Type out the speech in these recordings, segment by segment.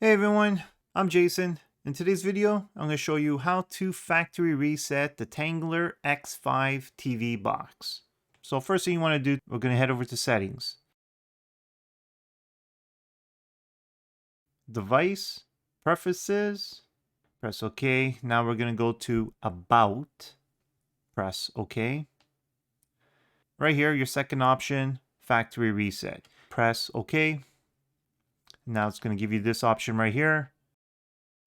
Hey everyone, I'm Jason. In today's video, I'm going to show you how to factory reset the Tanggula X5 TV box. So first thing you want to do, we're going to head over to settings. Device, preferences, press OK. Now we're going to go to About, press OK. Right here, your second option, factory reset. Press OK. Now it's going to give you this option right here.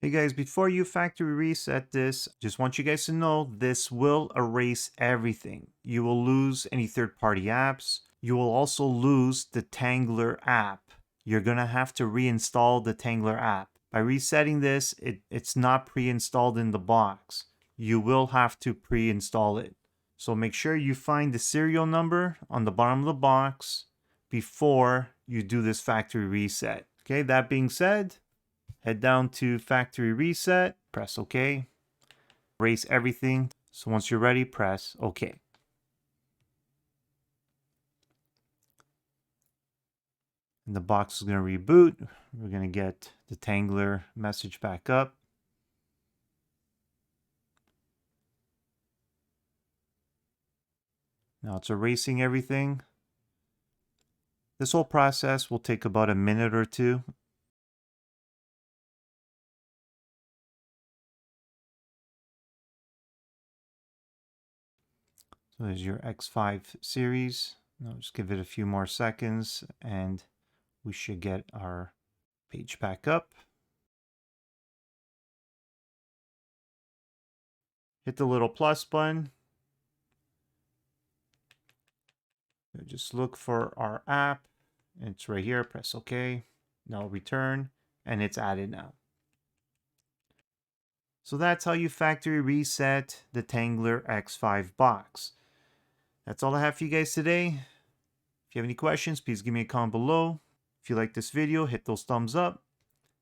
Hey guys, before you factory reset this, just want you guys to know this will erase everything. You will lose any third-party apps. You will also lose the Taggula app. You're going to have to reinstall the Taggula app. By resetting this, it's not pre-installed in the box. You will have to pre-install it. So make sure you find the serial number on the bottom of the box before you do this factory reset. Okay, that being said, head down to factory reset, press OK, erase everything. So once you're ready, press OK. And the box is going to reboot. We're going to get the Taggula message back up. Now it's erasing everything. This whole process will take about a minute or two. So there's your X5 series. Now just give it a few more seconds and we should get our page back up. Hit the little plus button. Just look for our app. It's right here. Press OK. Now return, and it's added now. So that's how you factory reset the Tanggula X5 box. That's all I have for you guys today. If you have any questions, please give me a comment below. If you like this video, hit those thumbs up.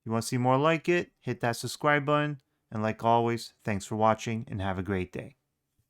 If you want to see more like it, hit that subscribe button. And like always, thanks for watching and have a great day.